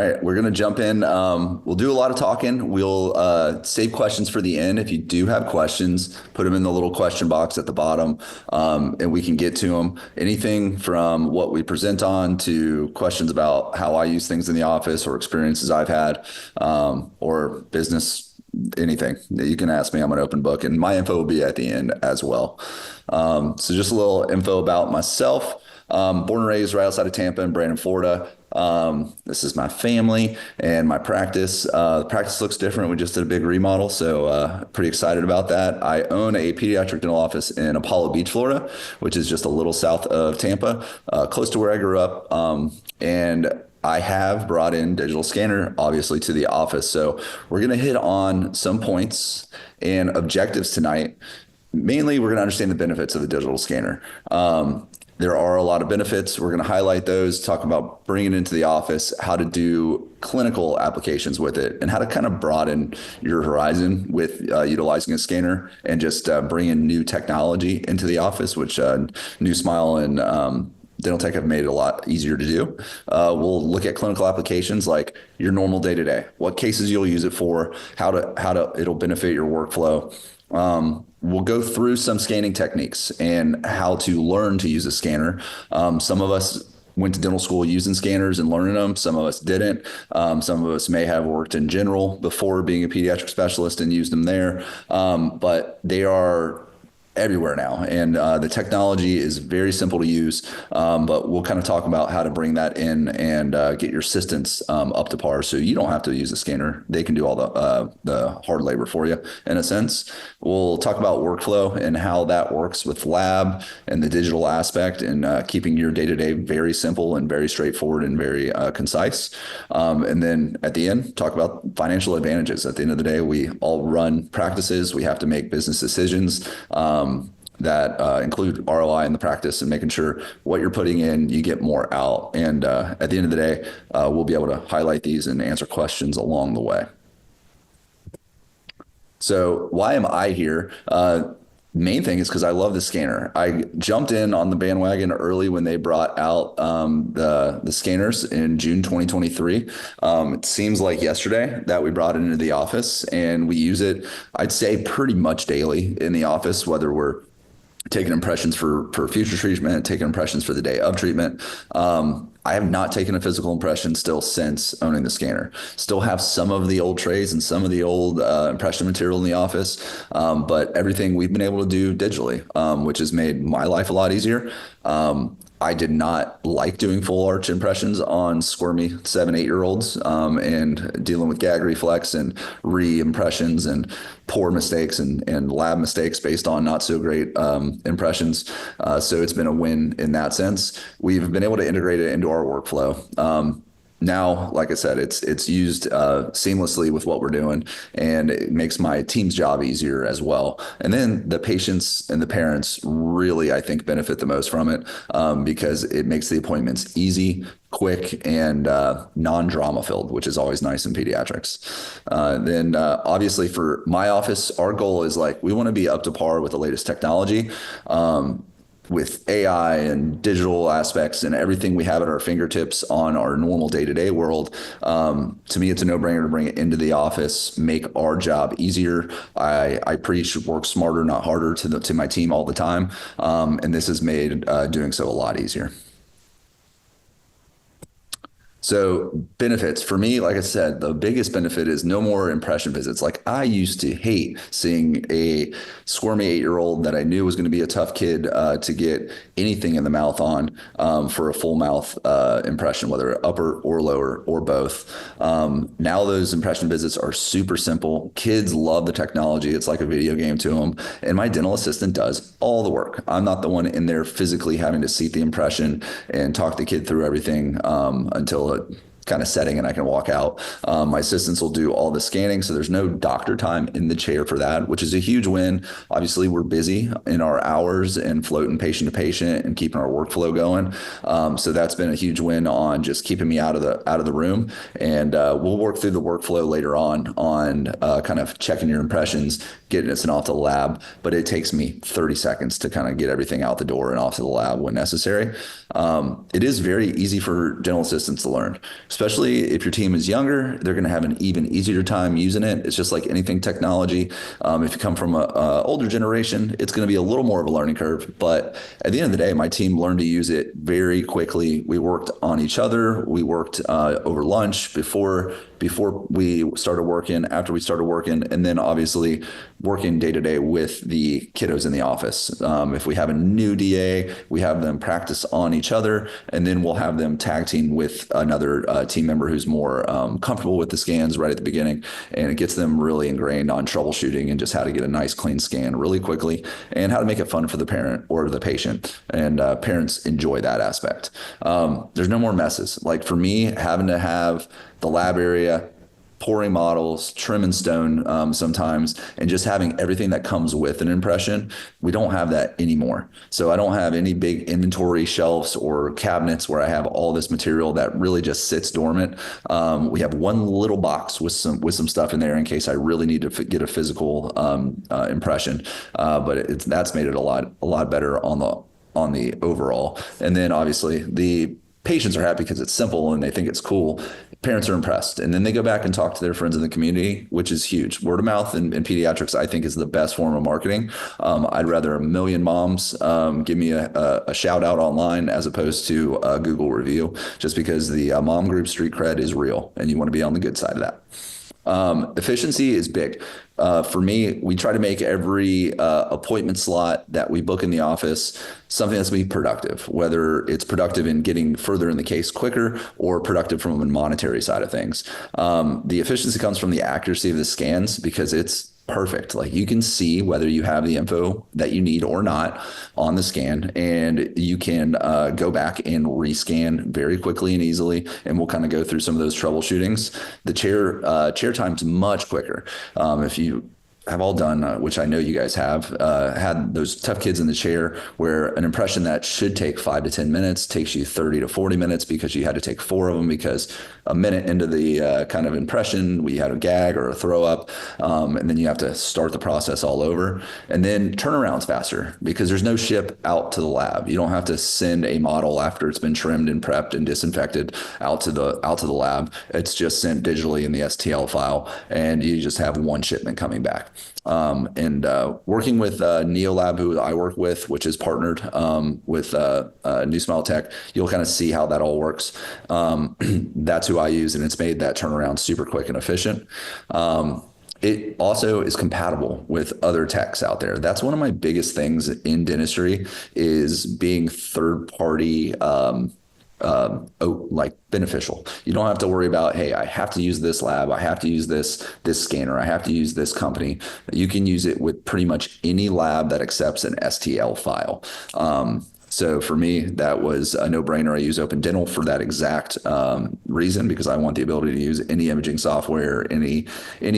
right, we're going to jump in. We'll do a lot of talking. We'll save questions for the end. If you do have questions, put them in the little question box at the bottom, and we can get to them. Anything from what we present on to questions about how I use things in the office or experiences I've had, or business, anything that you can ask me. I'm an open book, and my info will be at the end as well. So just a little info about myself. Born and raised right outside of Tampa in Brandon, Florida. This is my family and my practice. The practice looks different. We just did a big remodel, so pretty excited about that. I own a pediatric dental office in Apollo Beach, Florida, which is just a little south of Tampa, close to where I grew up. And I have brought in digital scanner, obviously, to the office. So we're going to hit on some points and objectives tonight. Mainly, we're going to understand the benefits of the digital scanner. There are a lot of benefits. We're going to highlight those, talk about bringing it into the office, how to do clinical applications with it, and how to kind of broaden your horizon with utilizing a scanner and just bring in new technology into the office, which New Smile and Dental Tech have made it a lot easier to do. We'll look at clinical applications like your normal day-to-day, what cases you'll use it for, how to it'll benefit your workflow. We'll go through some scanning techniques and how to learn to use a scanner. Some of us went to dental school using scanners and learning them. Some of us didn't. Some of us may have worked in general before being a pediatric specialist and used them there. But they are everywhere now, and the technology is very simple to use, but we'll kind of talk about how to bring that in and get your assistants up to par, so you don't have to use a scanner. They can do all the hard labor for you, in a sense. We'll talk about workflow and how that works with lab and the digital aspect, and keeping your day-to-day very simple and very straightforward and very concise. And then at the end, talk about financial advantages. At the end of the day, we all run practices. We have to make business decisions that include ROI in the practice and making sure what you're putting in, you get more out. And at the end of the day, we'll be able to highlight these and answer questions along the way. So why am I here? Main thing is because I love the scanner. I jumped in on the bandwagon early when they brought out the scanners in June 2023. It seems like yesterday that we brought it into the office, and we use it, I'd say, pretty much daily in the office, whether we're taking impressions for future treatment, taking impressions for the day of treatment. I have not taken a physical impression still since owning the scanner. Still have some of the old trays and some of the old impression material in the office, but everything we've been able to do digitally, which has made my life a lot easier. I did not like doing full arch impressions on squirmy 7-8-year-olds and dealing with gag reflex and re-impressions and poor mistakes and lab mistakes based on not so great impressions. So it's been a win in that sense. We've been able to integrate it into our workflow. Now, like I said, it's used seamlessly with what we're doing, and it makes my team's job easier as well. And then the patients and the parents really, I think, benefit the most from it because it makes the appointments easy, quick, and non-drama filled, which is always nice in pediatrics. Then obviously for my office, our goal is we want to be up to par with the latest technology. With AI and digital aspects and everything we have at our fingertips on our normal day-to-day world, to me, it's a no-brainer to bring it into the office, make our job easier. I preach work smarter, not harder to my team all the time, and this has made doing so a lot easier. So benefits for me, like I said, the biggest benefit is no more impression visits. I used to hate seeing a squirmy 8-year-old that I knew was going to be a tough kid to get anything in the mouth on for a full mouth impression, whether upper or lower or both. Now those impression visits are super simple. Kids love the technology. It's like a video game to them. And my dental assistant does all the work. I'm not the one in there physically having to seat the impression and talk the kid through everything until kind of setting and I can walk out. My assistants will do all the scanning, so there's no doctor time in the chair for that, which is a huge win. Obviously, we're busy in our hours and floating patient to patient and keeping our workflow going. So that's been a huge win on just keeping me out of the room. And we'll work through the workflow later on kind of checking your impressions, getting it sent off to the lab. But it takes me 30 seconds to kind of get everything out the door and off to the lab when necessary. It is very easy for dental assistants to learn. especially if your team is younger, they're going to have an even easier time using it. It's just like anything technology. If you come from a older generation, it's going to be a little more of a learning curve. But at the end of the day, my team learned to use it very quickly. We worked on each other. We worked over lunch before we started working, after we started working, and then obviously working day to day with the kiddos in the office. If we have a new DA, we have them practice on each other, and then we'll have them tag team with another team member who's more comfortable with the scans right at the beginning, and it gets them really ingrained on troubleshooting and just how to get a nice clean scan really quickly and how to make it fun for the parent or the patient. And parents enjoy that aspect. There's no more messes. Like for me, having to have the lab area, pouring models, trim and stone sometimes, and just having everything that comes with an impression. We don't have that anymore. So I don't have any big inventory shelves or cabinets where I have all this material that really just sits dormant. We have one little box with some stuff in there in case I really need to get a physical impression. But that's made it a lot better on the overall. And then obviously the patients are happy because it's simple and they think it's cool. Parents are impressed. And then they go back and talk to their friends in the community, which is huge. Word of mouth in pediatrics, I think, is the best form of marketing. I'd rather a million moms give me a shout out online as opposed to a Google review, just because the mom group street cred is real and you want to be on the good side of that. Efficiency is big. For me, we try to make every appointment slot that we book in the office something that's going to be productive, whether it's productive in getting further in the case quicker or productive from a monetary side of things. The efficiency comes from the accuracy of the scans because it's perfect. Like you can see whether you have the info that you need or not on the scan, and you can go back and rescan very quickly and easily. And we'll kind of go through some of those troubleshootings. The chair time's much quicker. If you have all done, which I know you guys have, had those tough kids in the chair where an impression that should take 5 to 10 minutes takes you 30 to 40 minutes because you had to take 4 of them because a minute into the kind of impression, we had a gag or a throw up, and then you have to start the process all over. And then turnaround's faster because there's no ship out to the lab. You don't have to send a model after it's been trimmed and prepped and disinfected out to the lab. It's just sent digitally in the STL file, and you just have one shipment coming back. Working with NeoLab, who I work with, which is partnered with New Smile Tech, you'll kind of see how that all works. That's who I use, and it's made that turnaround super quick and efficient. It also is compatible with other techs out there. That's one of my biggest things in dentistry is being third party like beneficial. You don't have to worry about, hey, I have to use this lab, I have to use this scanner, I have to use this company. You can use it with pretty much any lab that accepts an STL file. So for me, that was a no-brainer. I use Open Dental for that exact reason, because I want the ability to use any imaging software, any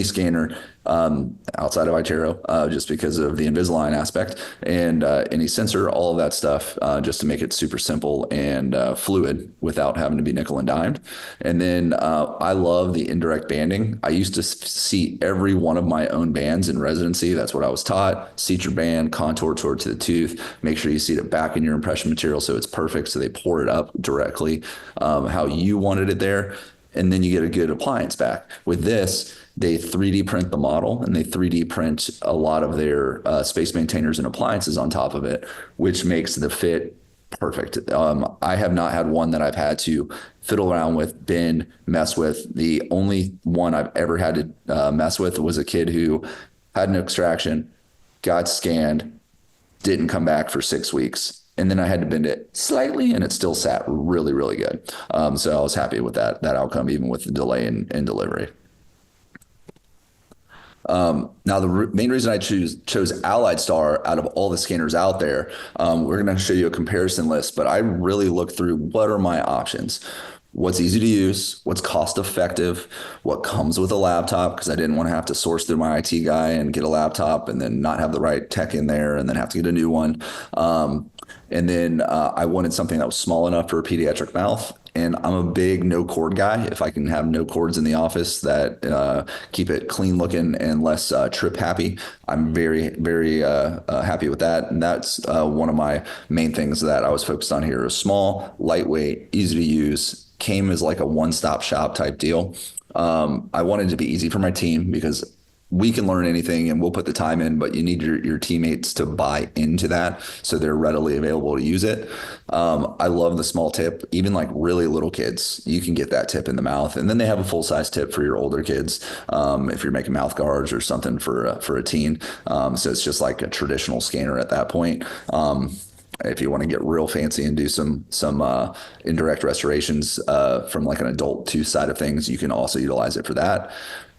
scanner outside of iTero, just because of the Invisalign aspect, and any sensor, all of that stuff, just to make it super simple and fluid without having to be nickel and dimed. And then I love the indirect banding. I used to seat every one of my own bands in residency. That's what I was taught. Seat your band, contour toward to the tooth, make sure you seat it back in your impression material so it's perfect, so they pour it up directly how you wanted it there, and then you get a good appliance back. With this, they 3D print the model, and they 3D print a lot of their space maintainers and appliances on top of it, which makes the fit perfect. I have not had one that I've had to fiddle around with, bend, mess with. The only one I've ever had to mess with was a kid who had an extraction, got scanned, didn't come back for 6 weeks. And then I had to bend it slightly, and it still sat really, really good. So I was happy with that outcome, even with the delay in delivery. Now, the main reason I chose Allied Star out of all the scanners out there, we're going to show you a comparison list, but I really looked through what are my options. What's easy to use, what's cost effective, what comes with a laptop, because I didn't want to have to source through my IT guy and get a laptop and then not have the right tech in there and then have to get a new one. And then I wanted something that was small enough for a pediatric mouth. And I'm a big no cord guy. If I can have no cords in the office that keep it clean looking and less trip happy, I'm very, very happy with that. And that's one of my main things that I was focused on here is small, lightweight, easy to use, came as like a one-stop shop type deal. I wanted it to be easy for my team because we can learn anything and we'll put the time in, but you need your teammates to buy into that so they're readily available to use it. I love the small tip. Even like really little kids, you can get that tip in the mouth. And then they have a full-size tip for your older kids if you're making mouth guards or something for a teen. So it's just like a traditional scanner at that point. If you want to get real fancy and do some indirect restorations from like an adult tooth side of things, you can also utilize it for that.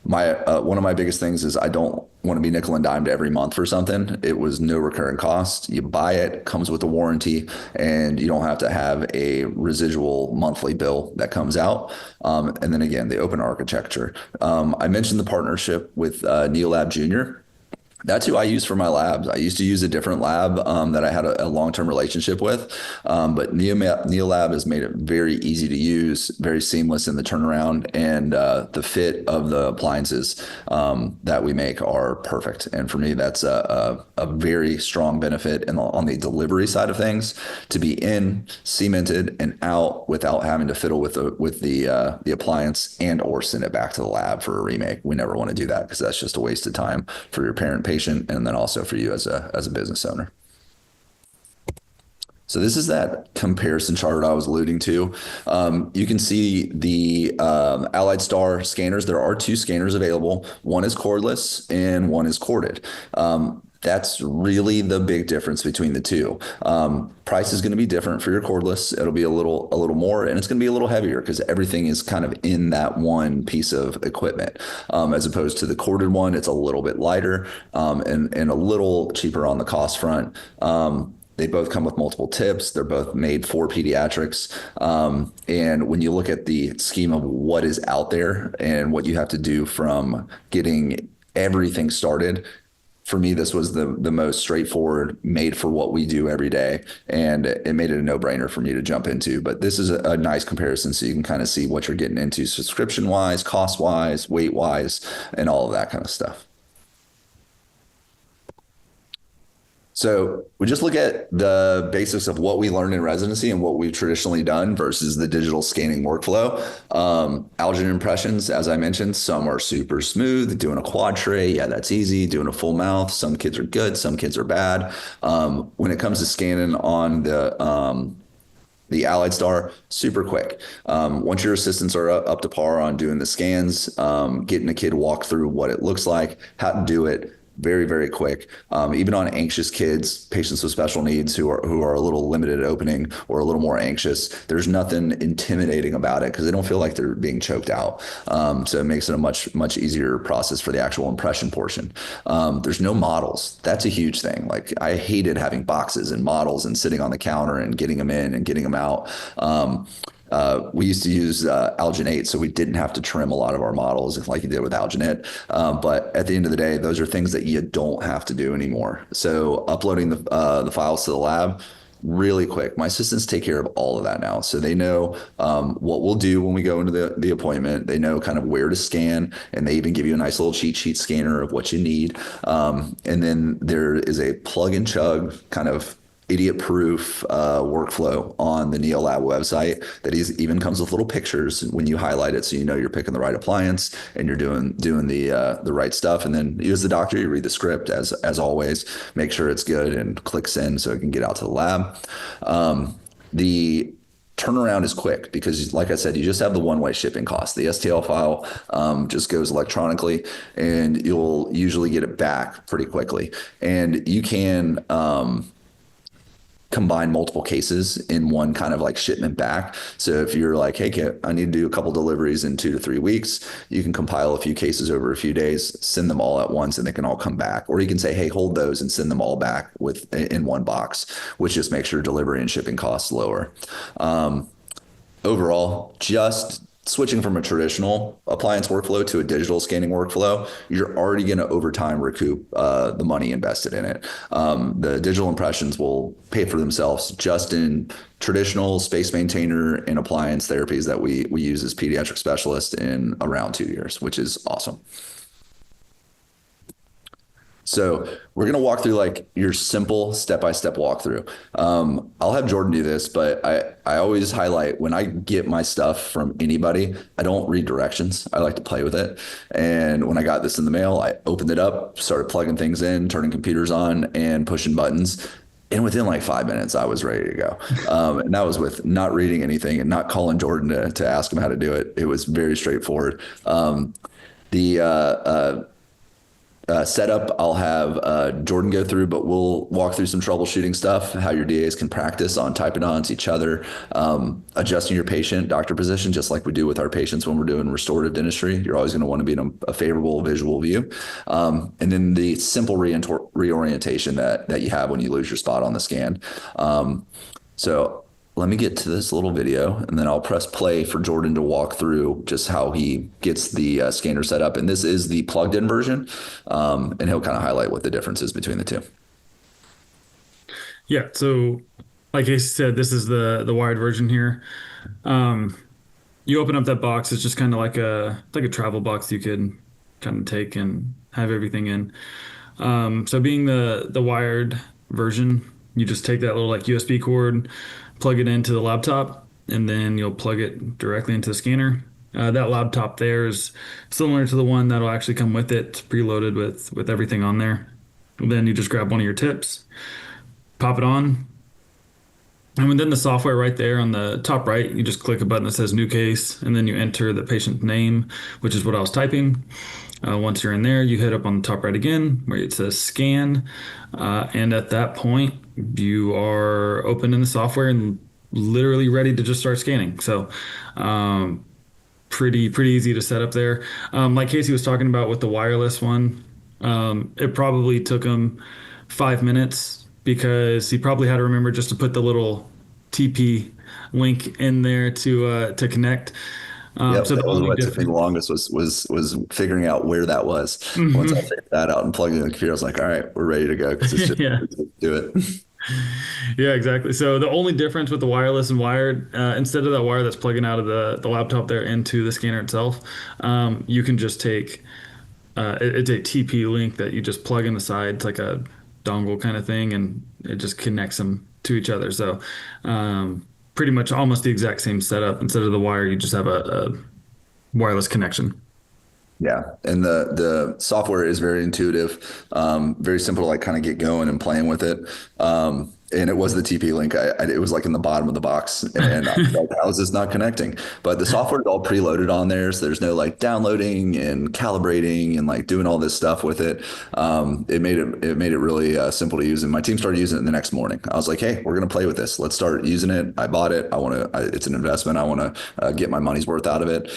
My one of my biggest things is I don't want to be nickel and dimed every month for something. It was no recurring cost. You buy it, comes with a warranty, and you don't have to have a residual monthly bill that comes out. And then again, the open architecture. I mentioned the partnership with Neolab Junior. That's who I use for my labs. I used to use a different lab that I had a long-term relationship with, but Neolab has made it very easy to use, very seamless in the turnaround, and the fit of the appliances that we make are perfect. And for me, that's a very strong benefit on the delivery side of things, to be in, cemented, and out without having to fiddle with the appliance and or send it back to the lab for a remake. We never want to do that because that's just a waste of time for your parent patient, and then also for you as a business owner. So this is that comparison chart I was alluding to. You can see the Allied Star scanners. There are two scanners available. One is cordless and one is corded. That's really the big difference between the two. Price is going to be different for your cordless. It'll be a little more, and it's going to be a little heavier because everything is kind of in that one piece of equipment. As opposed to the corded one, it's a little bit lighter and a little cheaper on the cost front. They both come with multiple tips. They're both made for pediatrics. And when you look at the scheme of what is out there and what you have to do from getting everything started, for me, this was the most straightforward, made for what we do every day. And it made it a no-brainer for me to jump into. But this is a nice comparison so you can kind of see what you're getting into subscription-wise, cost-wise, weight-wise, and all of that kind of stuff. So we just look at the basics of what we learned in residency and what we've traditionally done versus the digital scanning workflow. Alginate impressions, as I mentioned, some are super smooth. Doing a quad tray, yeah, that's easy. Doing a full mouth, some kids are good, some kids are bad. When it comes to scanning on the Allied Star, super quick. Once your assistants are up to par on doing the scans, getting a kid walk through what it looks like, how to do it, very, very quick. Even on anxious kids, patients with special needs who are a little limited at opening or a little more anxious, there's nothing intimidating about it because they don't feel like they're being choked out. So it makes it a much easier process for the actual impression portion. There's no models. That's a huge thing. Like I hated having boxes and models and sitting on the counter and getting them in and getting them out. We used to use alginate, so we didn't have to trim a lot of our models like you did with alginate. But at the end of the day, those are things that you don't have to do anymore. So uploading the files to the lab, really quick. My assistants take care of all of that now. So they know what we'll do when we go into the appointment. They know kind of where to scan, and they even give you a nice little cheat sheet scanner of what you need. And then there is a plug and chug kind of idiot-proof workflow on the Neolab website that even comes with little pictures when you highlight it, so you know you're picking the right appliance and you're doing the right stuff. And then you, as the doctor, you read the script as always, make sure it's good, and click send so it can get out to the lab. The turnaround is quick because, like I said, you just have the one-way shipping cost. The STL file just goes electronically, and you'll usually get it back pretty quickly. And you can combine multiple cases in one kind of like shipment back. So if you're like, hey, Kit, I need to do a couple deliveries in 2 to 3 weeks, you can compile a few cases over a few days, send them all at once, and they can all come back. Or you can say, hey, hold those and send them all back in one box, which just makes your delivery and shipping costs lower. Overall, just switching from a traditional appliance workflow to a digital scanning workflow, you're already going to over time recoup the money invested in it. The digital impressions will pay for themselves just in traditional space maintainer and appliance therapies that we use as pediatric specialists in around 2 years, which is awesome. So we're gonna walk through like your simple step-by-step walkthrough. I'll have Jordan do this, but I always highlight when I get my stuff from anybody, I don't read directions. I like to play with it. And when I got this in the mail, I opened it up, started plugging things in, turning computers on, and pushing buttons. And within like 5 minutes, I was ready to go. And that was with not reading anything and not calling Jordan to ask him how to do it. It was very straightforward. The setup, I'll have Jordan go through, but we'll walk through some troubleshooting stuff, how your DAs can practice on typing onto each other, adjusting your patient doctor position, just like we do with our patients when we're doing restorative dentistry. You're always going to want to be in a favorable visual view. And then the simple reorientation that you have when you lose your spot on the scan. So let me get to this little video and then I'll press play for Jordan to walk through just how he gets the scanner set up. And this is the plugged in version. And he'll kind of highlight what the difference is between the two. Yeah, so like I said, this is the wired version here. Um, you open up that box, it's just kind of like a travel box you could kind of take and have everything in. So being the wired version, you just take that little like USB cord, plug it into the laptop, and then you'll plug it directly into the scanner. That laptop there is similar to the one that'll actually come with it, it's preloaded with everything on there. Then you just grab one of your tips, pop it on, and within the software right there on the top right, you just click a button that says new case, and then you enter the patient name, which is what I was typing. Once you're in there, you hit up on the top right again where it says scan. And at that point, you are open in the software and literally ready to just start scanning. So, pretty easy to set up there. Like Casey was talking about with the wireless one, it probably took him 5 minutes because he probably had to remember just to put the little TP link in there to connect. Yep, So that the was only what took me the difference. longest was figuring out where that was. Once I Mhm. figured that out and plugged in the computer, I was like, all right, we're ready to go because it's just Yeah. do it. Yeah, exactly. So the only difference with the wireless and wired, instead of that wire that's plugging out of the laptop there into the scanner itself, you can just take it's a TP link that you just plug in the side. It's like a dongle kind of thing, and it just connects them to each other. So pretty much almost the exact same setup. Instead of the wire, you just have a wireless connection. Yeah, and the software is very intuitive, very simple to like kind of get going and playing with it. And it was the TP link. It was like in the bottom of the box, and I was like, how is this not connecting? But the software is all preloaded on there, so there's no like downloading and calibrating and like doing all this stuff with it. It made it really simple to use, and my team started using it the next morning. I was like, hey, we're gonna play with this. Let's start using it. I bought it. I want to. It's an investment. I want to get my money's worth out of it.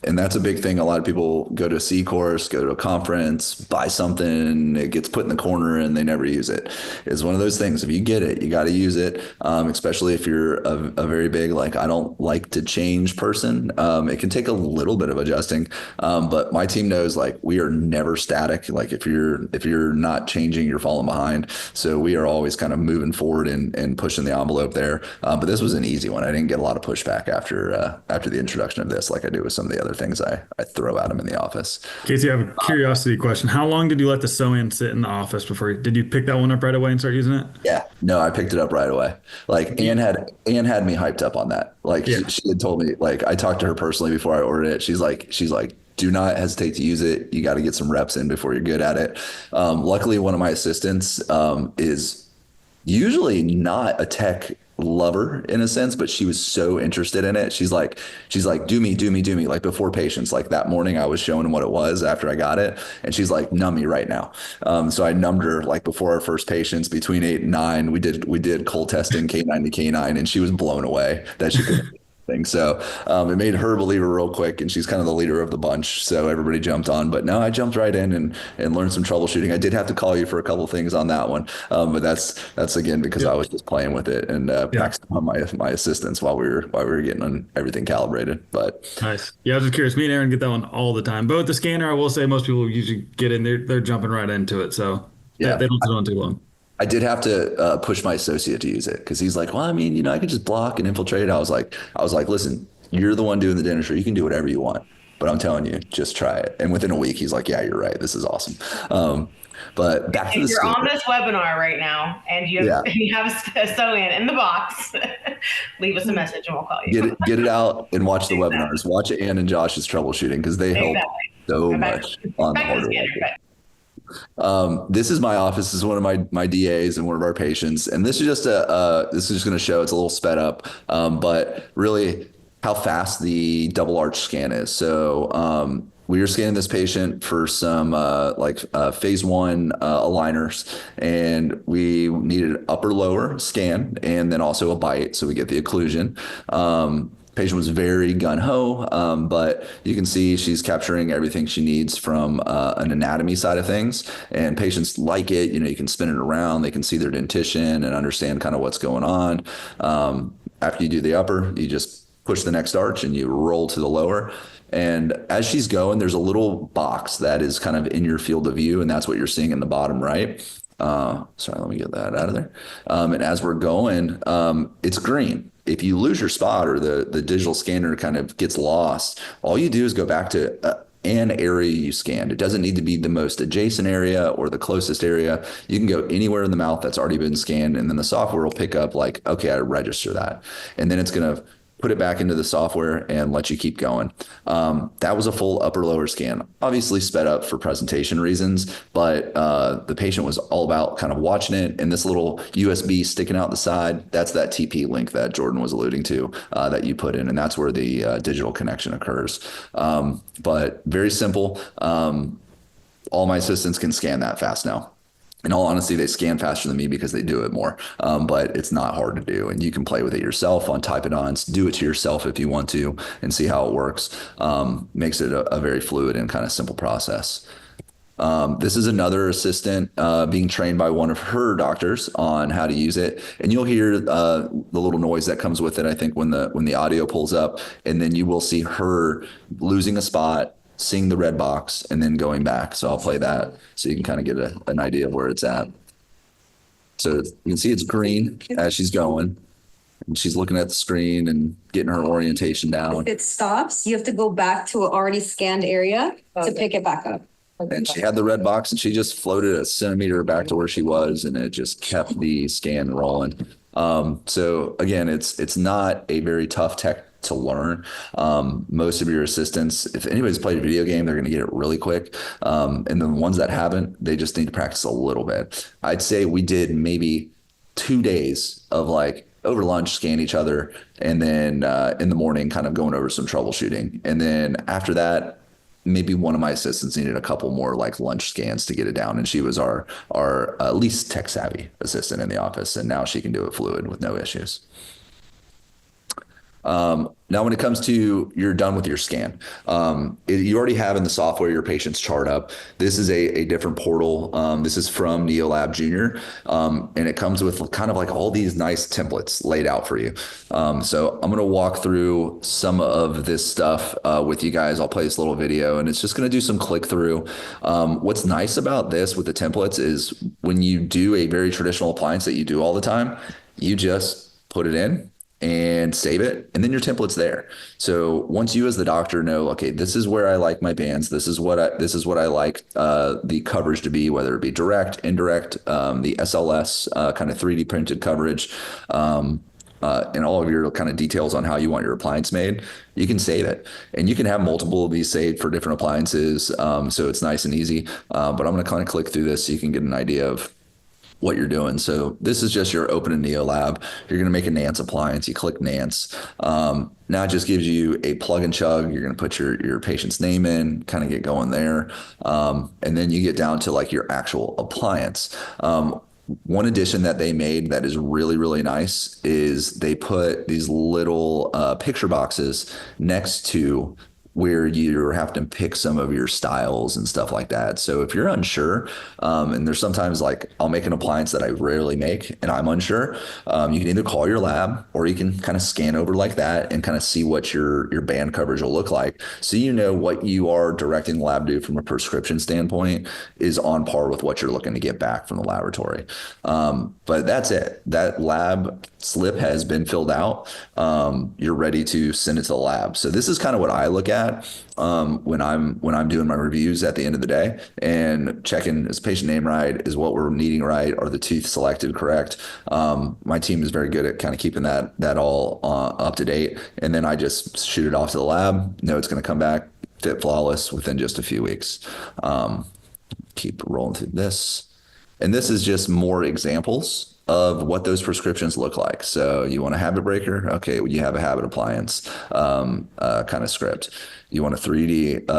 And that's a big thing. A lot of people go to a C course, go to a conference, buy something, it gets put in the corner, and they never use it. It's one of those things. If you get it, you got to use it, especially if you're a very big, like, I don't like to change person. It can take a little bit of adjusting, but my team knows like we are never static. Like if you're not changing, you're falling behind. So we are always kind of moving forward and pushing the envelope there. But this was an easy one. I didn't get a lot of pushback after the introduction of this, like I do with some of the other things I throw at them in the office. Casey, I have a curiosity question. How long did you let the sew-in sit in the office did you pick that one up right away and start using it? Yeah, no, I picked it up right away. Like Ann had me hyped up on that. Like Yeah. she had told me, like I talked to her personally before I ordered it. She's like, do not hesitate to use it. You got to get some reps in before you're good at it. Luckily, one of my assistants is usually not a tech lover in a sense, but she was so interested in it. She's like, do me, do me, do me. Like before patients, like that morning I was showing them what it was after I got it. And she's like, numb me right now. So I numbed her like before our first patients between 8 and 9. We did cold testing K9 to K9 and she was blown away that she could thing. So it made her believer real quick, and she's kind of the leader of the bunch. So everybody jumped on. But no, I jumped right in and learned some troubleshooting. I did have to call you for a couple things on that one, but that's again because I Yep. was just playing with it and Yeah. maxing on my assistance while we were getting on everything calibrated. But Nice. Yeah, I was just curious. Me and Aaron get that one all the time. But with the scanner, I will say most people usually get in, they're jumping right into it. So they yeah, don't sit on too long. I did have to push my associate to use it because he's like, well, I mean, I could just block and infiltrate. I was like, listen, you're the one doing the dentistry. You can do whatever you want, but I'm telling you, just try it. And within a week, he's like, yeah, you're right. This is awesome. But back to the If you're on scanner. this webinar right now and you have Yeah. you have a sew in the box, leave us a message and we'll call you. Get it out and watch the webinars. Exactly. Watch Ann and Josh's troubleshooting because they help Exactly. so Back much on the back to the hardware. scanner. But This is my office. This is one of my DAs and one of our patients. And this is just this is just going to show it's a little sped up, but really how fast the double arch scan is. So we were scanning this patient for some phase one aligners, and we needed upper lower scan and then also a bite, so we get the occlusion. Patient was very gung-ho, but you can see she's capturing everything she needs from an anatomy side of things, and patients like it. You know, you can spin it around, they can see their dentition and understand kind of what's going on. After you do the upper, you just push the next arch and you roll to the lower. And as she's going, there's a little box that is kind of in your field of view, and that's what you're seeing in the bottom right. Sorry, let me get that out of there. And as we're going, it's green. If you lose your spot or the digital scanner kind of gets lost, all you do is go back to an area you scanned. It doesn't need to be the most adjacent area or the closest area. You can go anywhere in the mouth that's already been scanned, and then the software will pick up like, okay, I register that. And then it's going to put it back into the software and let you keep going. That was a full upper lower scan, obviously sped up for presentation reasons, but the patient was all about kind of watching it. And this little USB sticking out the side, that's that TP link that Jordan was alluding to that you put in, and that's where the digital connection occurs. But very simple. All my assistants can scan that fast now. In all honesty, they scan faster than me because they do it more, but it's not hard to do. And you can play with it yourself on Type-It-Ons, do it to yourself if you want to, and see how it works. Makes it a very fluid and kind of simple process. This is another assistant being trained by one of her doctors on how to use it, and you'll hear the little noise that comes with it, I think, when the audio pulls up, and then you will see her losing a spot, seeing the red box, and then going back. So I'll play that so you can kind of get an idea of where it's at. So you can see it's green as she's going, and she's looking at the screen and getting her orientation down. If it stops, you have to go back to an already scanned area to pick it back up. And she had the red box, and she just floated a centimeter back to where she was, and it just kept the scan rolling. So again, it's not a very tough tech to learn. Most of your assistants, if anybody's played a video game, they're going to get it really quick. And then the ones that haven't, they just need to practice a little bit. I'd say we did maybe 2 days of like over lunch, scan each other, and then in the morning kind of going over some troubleshooting. And then after that, maybe one of my assistants needed a couple more like lunch scans to get it down. And she was our least tech savvy assistant in the office. And now she can do it fluid with no issues. Now, when it comes to you're done with your scan, you already have in the software your patient's chart up. This is a different portal. This is from NeoLab Junior, and it comes with kind of like all these nice templates laid out for you. So I'm going to walk through some of this stuff with you guys. I'll play this little video, and it's just going to do some click through. What's nice about this with the templates is when you do a very traditional appliance that you do all the time, you just put it in and save it, and then your template's there. So once you as the doctor know, okay, this is where I like my bands, this is what I like the coverage to be, whether it be direct, indirect, the SLS kind of 3D printed coverage, and all of your kind of details on how you want your appliance made, you can save it. And you can have multiple of these saved for different appliances, so it's nice and easy. But I'm going to kind of click through this so you can get an idea of what you're doing. So this is just your open a NeoLab. You're going to make a Nance appliance. You click Nance. Now it just gives you a plug and chug. You're going to put your patient's name in, kind of get going there. And then you get down to like your actual appliance. One addition that they made that is really, really nice is they put these little picture boxes next to where you have to pick some of your styles and stuff like that. So if you're unsure, and there's sometimes like I'll make an appliance that I rarely make and I'm unsure, you can either call your lab or you can kind of scan over like that and kind of see what your band coverage will look like. So you know what you are directing the lab to do from a prescription standpoint is on par with what you're looking to get back from the laboratory. But that's it. That lab slip has been filled out. You're ready to send it to the lab. So this is kind of what I look at. that when I'm doing my reviews at the end of the day and checking, is patient name right? Is what we're needing right? Are the teeth selected correct? My team is very good at kind of keeping that all up to date. And then I just shoot it off to the lab. Know it's going to come back fit flawless within just a few weeks. Keep rolling through this. And this is just more examples of what those prescriptions look like. So you want a habit breaker? Okay, well, you have a habit appliance kind of script. You want a 3D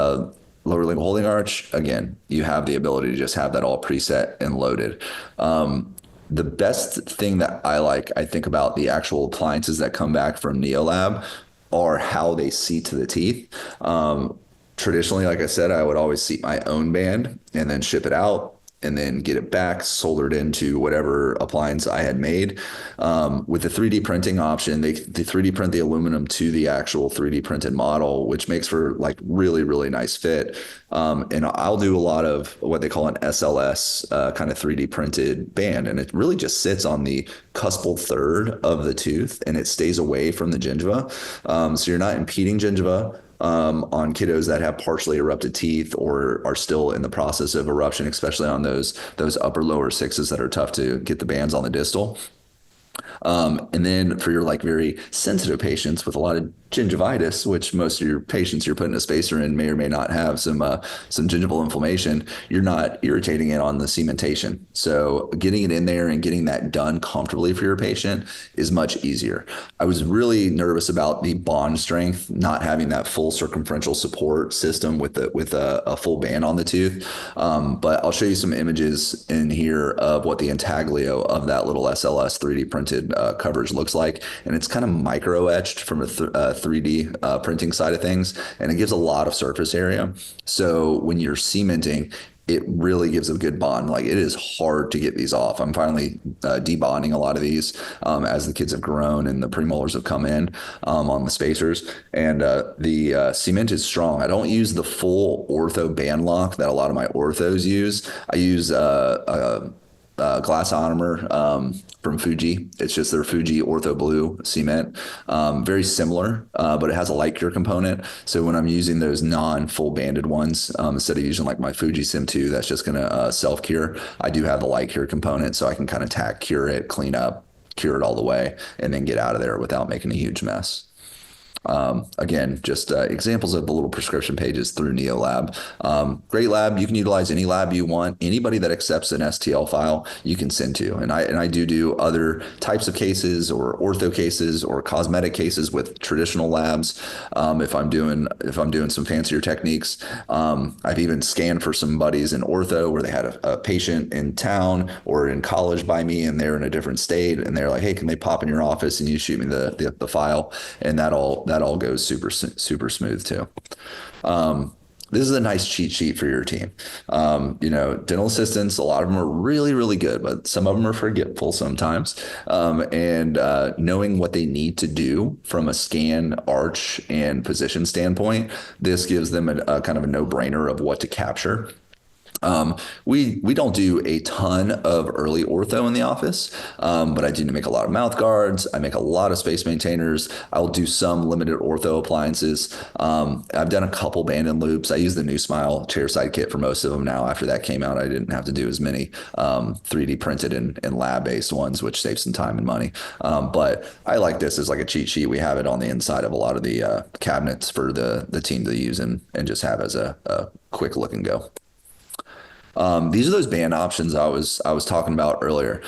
lower lingual holding arch? Again, you have the ability to just have that all preset and loaded. The best thing that I think about the actual appliances that come back from NeoLab are how they seat to the teeth. Traditionally, like I said, I would always seat my own band and then ship it out and then get it back soldered into whatever appliance I had made. With the 3D printing option, they 3D print the aluminum to the actual 3D printed model, which makes for like really, really nice fit. And I'll do a lot of what they call an SLS kind of 3D printed band. And it really just sits on the cuspal third of the tooth and it stays away from the gingiva. So you're not impeding gingiva. On kiddos that have partially erupted teeth or are still in the process of eruption, especially on those upper lower sixes that are tough to get the bands on the distal. And then for your like very sensitive patients with a lot of gingivitis, which most of your patients you're putting a spacer in may or may not have some gingival inflammation, you're not irritating it on the cementation. So getting it in there and getting that done comfortably for your patient is much easier. I was really nervous about the bond strength, not having that full circumferential support system with a full band on the tooth. But I'll show you some images in here of what the intaglio of that little SLS 3D printed coverage looks like. And it's kind of micro etched from a 3D printing side of things, and it gives a lot of surface area. So when you're cementing, it really gives a good bond. Like it is hard to get these off. I'm finally debonding a lot of these as the kids have grown and the premolars have come in on the spacers. And the cement is strong. I don't use the full ortho band lock that a lot of my orthos use. I use glass ionomer from Fuji. It's just their Fuji Ortho Blue cement. Very similar, but it has a light cure component. So when I'm using those non-full banded ones, instead of using like my Fuji Sim 2, that's just going to self-cure, I do have the light cure component, so I can kind of tack cure it, clean up, cure it all the way, and then get out of there without making a huge mess. Again, just examples of the little prescription pages through NeoLab. Great lab. You can utilize any lab you want. Anybody that accepts an STL file, you can send to. And I do other types of cases or ortho cases or cosmetic cases with traditional labs. If I'm doing some fancier techniques, I've even scanned for some buddies in ortho where they had a patient in town or in college by me, and they're in a different state, and they're like, "Hey, can they pop in your office and you shoot me the file?" And that all goes super smooth too. This is a nice cheat sheet for your team. Dental assistants, a lot of them are really, really good, but some of them are forgetful sometimes. And knowing what they need to do from a scan, arch, and position standpoint, this gives them a kind of a no-brainer of what to capture. We don't do a ton of early ortho in the office, but I do make a lot of mouth guards. I make a lot of space maintainers. I'll do some limited ortho appliances. I've done a couple band and loops. I use the New Smile chairside kit for most of them now. After that came out, I didn't have to do as many 3D printed and lab-based ones, which saves some time and money. But I like this as like a cheat sheet. We have it on the inside of a lot of the cabinets for the team to use and just have as a quick look and go. These are those band options I was talking about earlier.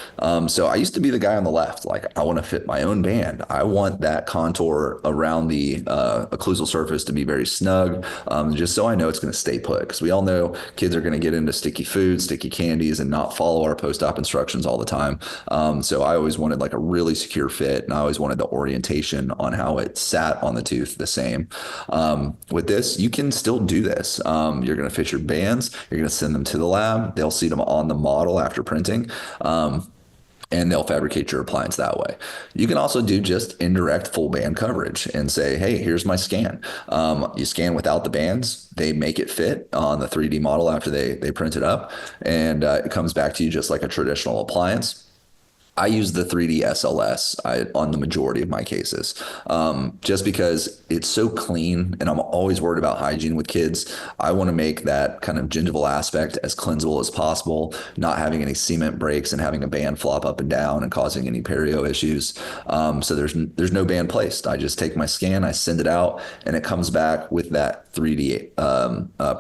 So I used to be the guy on the left. Like, I want to fit my own band. I want that contour around the occlusal surface to be very snug, just so I know it's going to stay put. Because we all know kids are going to get into sticky food, sticky candies, and not follow our post-op instructions all the time. So I always wanted like a really secure fit, and I always wanted the orientation on how it sat on the tooth the same. With this, you can still do this. You're going to fit your bands. You're going to send them to the lab. They'll see them on the model after printing, and they'll fabricate your appliance that way. You can also do just indirect full band coverage and say, hey, here's my scan. You scan without the bands. They make it fit on the 3D model after they print it up, and it comes back to you just like a traditional appliance. I use the 3D SLS on the majority of my cases, just because it's so clean, and I'm always worried about hygiene with kids. I want to make that kind of gingival aspect as cleansable as possible, not having any cement breaks and having a band flop up and down and causing any perio issues. So there's no band placed. I just take my scan, I send it out, and it comes back with that 3D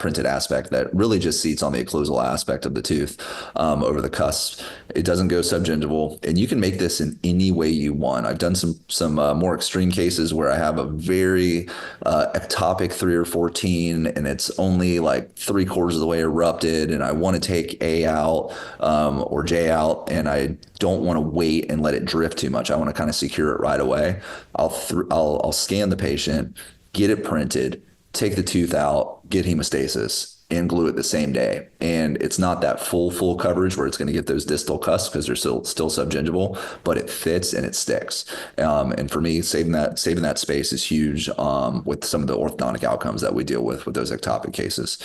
printed aspect that really just seats on the occlusal aspect of the tooth over the cusp. It doesn't go subgingival, and you can make this in any way you want. I've done some more extreme cases where I have a very ectopic 3 or 14, and it's only like 3/4 of the way erupted, and I want to take A out or J out, and I don't want to wait and let it drift too much. I want to kind of secure it right away. I'll scan the patient, get it printed, take the tooth out, get hemostasis, and glue it the same day. And it's not that full coverage where it's going to get those distal cusps because they're still subgingival, but it fits and it sticks. And for me, saving that space is huge with some of the orthodontic outcomes that we deal with those ectopic cases.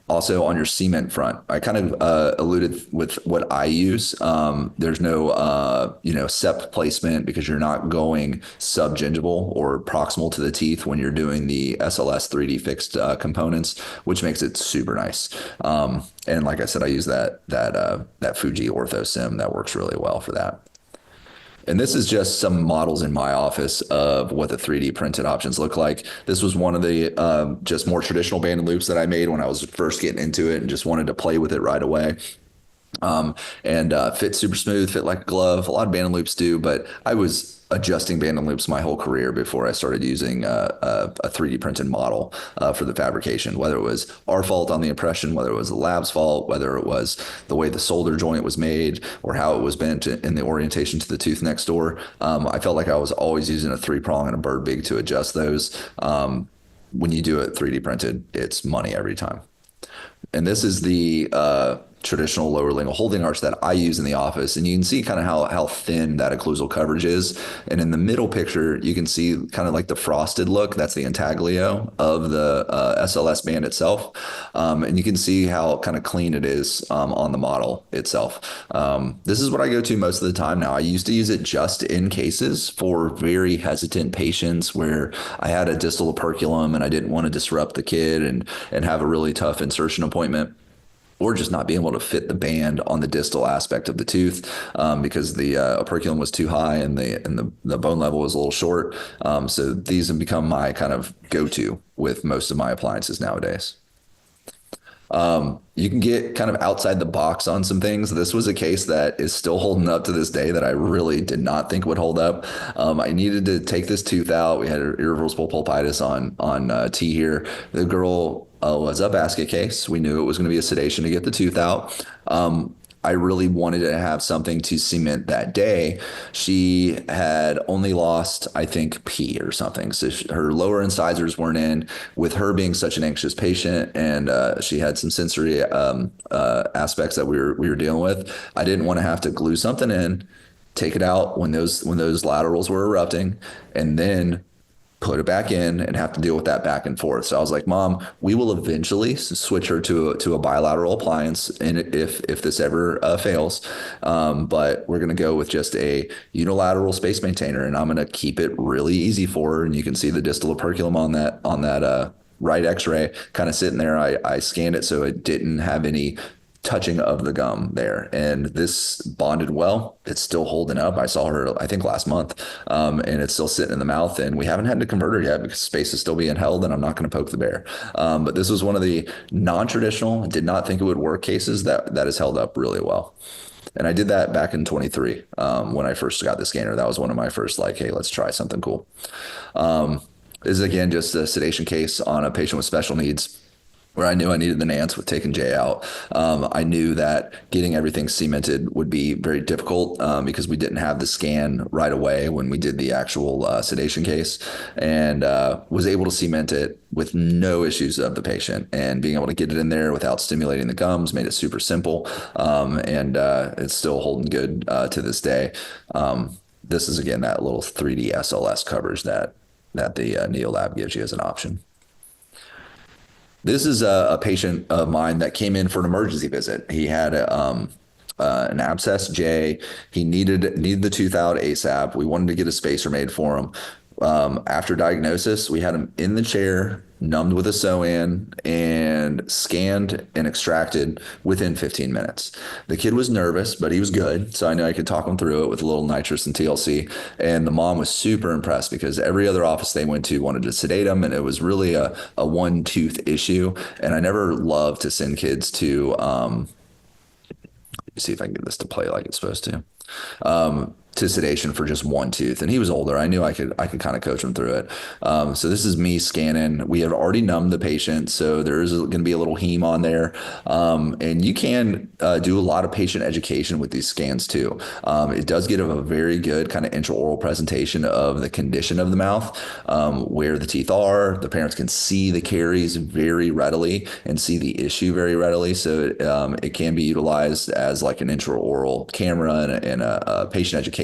Also on your cement front, I kind of alluded with what I use. There's no, sept placement because you're not going subgingival or proximal to the teeth when you're doing the SLS 3D fixed components, which makes it super nice. And like I said, I use that Fuji Ortho Sim that works really well for that. And this is just some models in my office of what the 3D printed options look like. This was one of the just more traditional banded loops that I made when I was first getting into it and just wanted to play with it right away. And fit super smooth, fit like a glove. A lot of banded loops do, but I was adjusting banded loops my whole career before I started using a 3D printed model for the fabrication, whether it was our fault on the impression, whether it was the lab's fault, whether it was the way the solder joint was made or how it was bent in the orientation to the tooth next door. I felt like I was always using a 3-prong and a bird beak to adjust those. When you do it 3D printed, it's money every time. And this is the traditional lower lingual holding arch that I use in the office. And you can see kind of how thin that occlusal coverage is. And in the middle picture, you can see kind of like the frosted look. That's the intaglio of the SLS band itself. And you can see how kind of clean it is on the model itself. This is what I go to most of the time now. I used to use it just in cases for very hesitant patients where I had a distal operculum and I didn't want to disrupt the kid and have a really tough insertion appointment, or just not being able to fit the band on the distal aspect of the tooth because the operculum was too high and the bone level was a little short. So these have become my kind of go-to with most of my appliances nowadays. You can get kind of outside the box on some things. This was a case that is still holding up to this day that I really did not think would hold up. I needed to take this tooth out. We had irreversible pulpitis on T here. The girl was a basket case. We knew it was going to be a sedation to get the tooth out. I really wanted to have something to cement that day. She had only lost, I think, P or something. So her lower incisors weren't in. With her being such an anxious patient, and she had some sensory aspects that we were dealing with, I didn't want to have to glue something in, take it out when those laterals were erupting, and then put it back in and have to deal with that back and forth. So I was like, Mom, we will eventually switch her to a bilateral appliance, and if this ever fails, but we're going to go with just a unilateral space maintainer, and I'm going to keep it really easy for her. And you can see the distal operculum on that right X-ray kind of sitting there. I scanned it so it didn't have any touching of the gum there, and this bonded well. It's still holding up. I saw her, I think, last month, and it's still sitting in the mouth, and we haven't had to convert her yet because space is still being held, and I'm not going to poke the bear. But this was one of the non-traditional, did not think it would work cases that has held up really well. And I did that back in 23 when I first got the scanner. That was one of my first, like, hey, let's try something cool. This is, again, just a sedation case on a patient with special needs, where I knew I needed the Nance with taking Jay out. I knew that getting everything cemented would be very difficult because we didn't have the scan right away when we did the actual sedation case, and was able to cement it with no issues of the patient, and being able to get it in there without stimulating the gums made it super simple. And it's still holding good to this day. This is, again, that little 3D SLS coverage that the NeoLab gives you as an option. This is a patient of mine that came in for an emergency visit. He had a an abscess J. He needed the tooth out ASAP. We wanted to get a spacer made for him. After diagnosis, we had him in the chair, numbed with a sew-in, and scanned and extracted within 15 minutes. The kid was nervous, but he was good, so I knew I could talk him through it with a little nitrous and TLC. And the mom was super impressed because every other office they went to wanted to sedate him, and it was really a one-tooth issue. And I never love to send kids to see if I can get this to play like it's supposed to sedation for just one tooth. And he was older. I knew I could kind of coach him through it. So this is me scanning. We have already numbed the patient, so there is going to be a little heme on there. And you can do a lot of patient education with these scans too. It does give a very good kind of intraoral presentation of the condition of the mouth, where the teeth are. The parents can see the caries very readily and see the issue very readily. So it can be utilized as like an intraoral camera and a patient education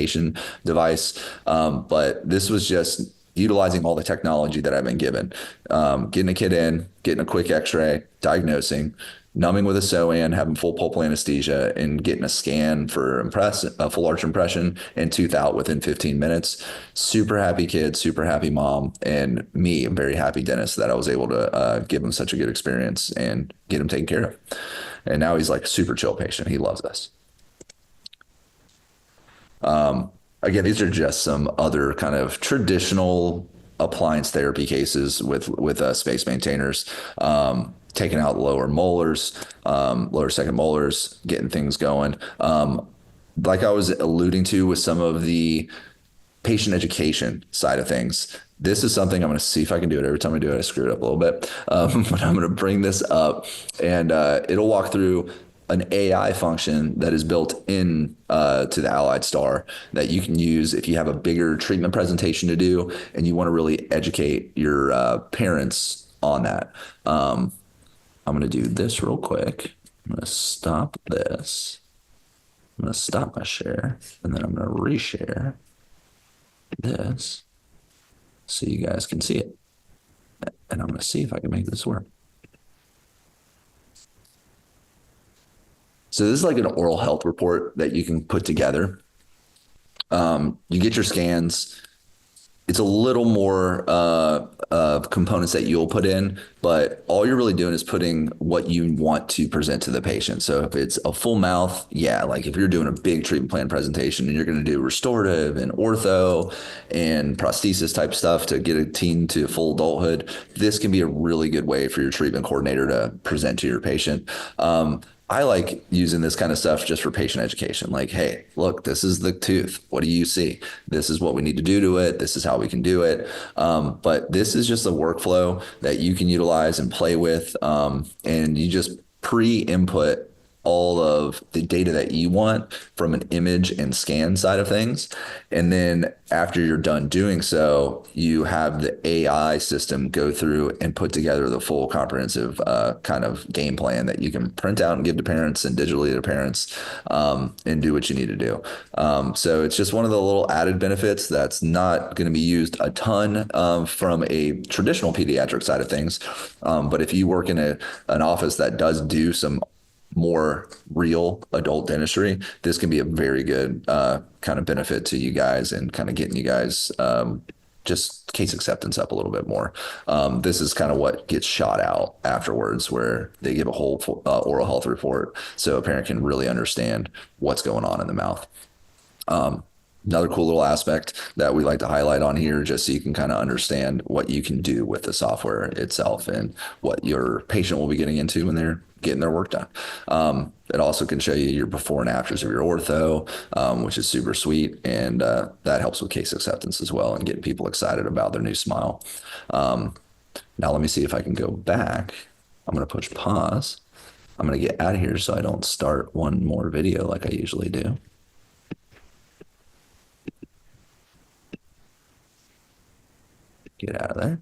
device. But this was just utilizing all the technology that I've been given. Getting a kid in, getting a quick x-ray, diagnosing, numbing with a sew-in, having full pulpal anesthesia, and getting a scan for a full arch impression and tooth out within 15 minutes. Super happy kid, super happy mom, and me, I'm very happy dentist that I was able to give him such a good experience and get him taken care of. And now he's like a super chill patient. He loves us. Again, these are just some other kind of traditional appliance therapy cases with space maintainers, taking out lower molars, lower second molars, getting things going. Like I was alluding to with some of the patient education side of things, this is something I'm going to see if I can do it. Every time I do it, I screw it up a little bit. But I'm going to bring this up, and it'll walk through an AI function that is built in to the Allied Star that you can use if you have a bigger treatment presentation to do and you want to really educate your parents on that. I'm going to do this real quick. I'm going to stop this. I'm going to stop my share, and then I'm going to reshare this so you guys can see it. And I'm going to see if I can make this work. So this is like an oral health report that you can put together. You get your scans. It's a little more components that you'll put in, but all you're really doing is putting what you want to present to the patient. So if it's a full mouth, yeah, like if you're doing a big treatment plan presentation and you're going to do restorative and ortho and prosthesis type stuff to get a teen to full adulthood, this can be a really good way for your treatment coordinator to present to your patient. I like using this kind of stuff just for patient education. Like, hey, look, this is the tooth. What do you see? This is what we need to do to it. This is how we can do it. But this is just a workflow that you can utilize and play with. And you just pre-input all of the data that you want from an image and scan side of things. And then after you're done doing so, you have the AI system go through and put together the full comprehensive kind of game plan that you can print out and give to parents and digitally to parents and do what you need to do. So it's just one of the little added benefits that's not going to be used a ton from a traditional pediatric side of things. But if you work in an office that does do some more real adult dentistry, this can be a very good kind of benefit to you guys and kind of getting you guys just case acceptance up a little bit more. This is kind of what gets shot out afterwards, where they give a whole oral health report so a parent can really understand what's going on in the mouth. Another cool little aspect that we like to highlight on here, just so you can kind of understand what you can do with the software itself and what your patient will be getting into when they're getting their work done. It also can show you your before and afters of your ortho, which is super sweet. And that helps with case acceptance as well and getting people excited about their new smile. Now let me see if I can go back. I'm going to push pause. I'm going to get out of here so I don't start one more video like I usually do. Get out of there.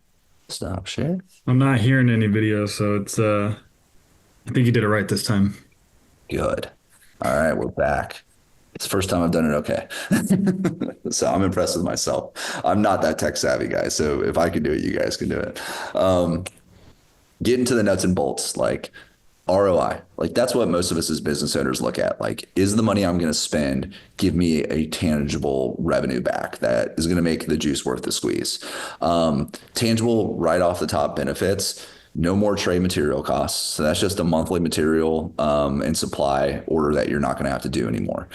Stop share. I'm not hearing any video, so it's I think you did it right this time. Good. All right, we're back. It's the first time I've done it okay. So I'm impressed with myself. I'm not that tech savvy guy, so if I can do it, you guys can do it. Get into the nuts and bolts. Like, ROI. Like that's what most of us as business owners look at. Like, is the money I'm going to spend give me a tangible revenue back that is going to make the juice worth the squeeze? Tangible right off the top benefits. No more trade material costs. So that's just a monthly material and supply order that you're not going to have to do anymore.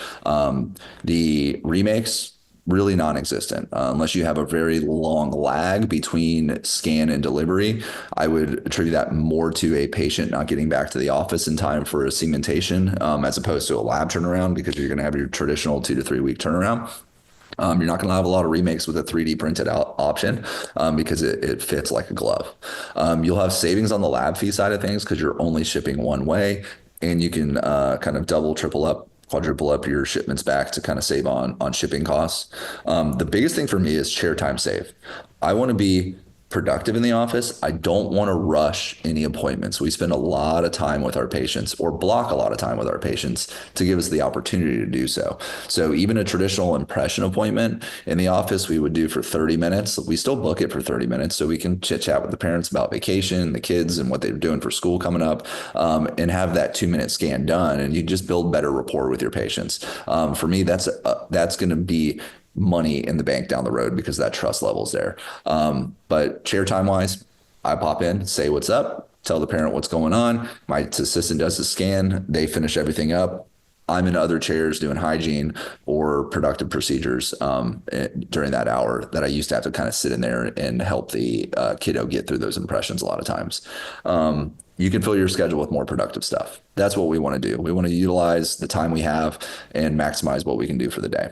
The remakes, really non-existent unless you have a very long lag between scan and delivery. I would attribute that more to a patient not getting back to the office in time for a cementation as opposed to a lab turnaround, because you're going to have your traditional 2 to 3 week turnaround. You're not going to have a lot of remakes with a 3D printed out option because it fits like a glove. You'll have savings on the lab fee side of things because you're only shipping one way, and you can kind of double, triple up, quadruple up your shipments back to kind of save on shipping costs. The biggest thing for me is chair time save. I want to be productive in the office. I don't want to rush any appointments. We spend a lot of time with our patients, or block a lot of time with our patients to give us the opportunity to do so. So even a traditional impression appointment in the office we would do for 30 minutes. We still book it for 30 minutes so we can chit chat with the parents about vacation, the kids, and what they're doing for school coming up, and have that 2-minute scan done. And you just build better rapport with your patients. For me, that's going to be money in the bank down the road because that trust level's there. But chair time wise, I pop in, say what's up, tell the parent what's going on. My assistant does the scan. They finish everything up. I'm in other chairs doing hygiene or productive procedures during that hour that I used to have to kind of sit in there and help the kiddo get through those impressions a lot of times. You can fill your schedule with more productive stuff. That's what we want to do. We want to utilize the time we have and maximize what we can do for the day.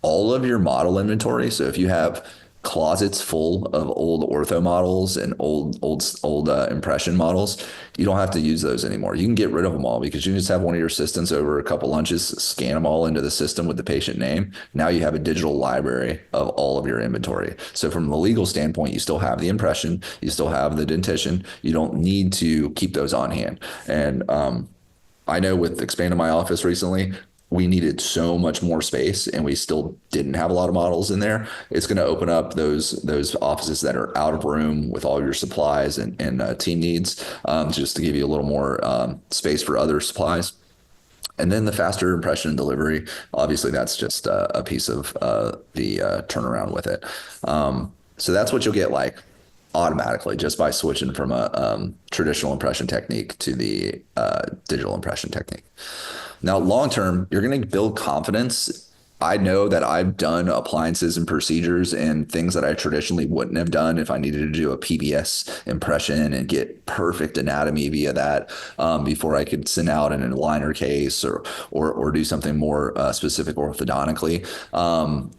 All of your model inventory. So if you have closets full of old ortho models and old impression models, you don't have to use those anymore. You can get rid of them all because you just have one of your assistants over a couple lunches, scan them all into the system with the patient name. Now you have a digital library of all of your inventory. So from the legal standpoint, you still have the impression, you still have the dentition. You don't need to keep those on hand. And I know with expanding my office recently, we needed so much more space and we still didn't have a lot of models in there. It's going to open up those offices that are out of room with all your supplies and team needs, just to give you a little more space for other supplies. And then the faster impression and delivery, obviously that's just a piece of the turnaround with it. So that's what you'll get like automatically just by switching from a traditional impression technique to the digital impression technique. Now, long term, you're going to build confidence. I know that I've done appliances and procedures and things that I traditionally wouldn't have done if I needed to do a PBS impression and get perfect anatomy via that before I could send out an aligner case or do something more specific orthodontically.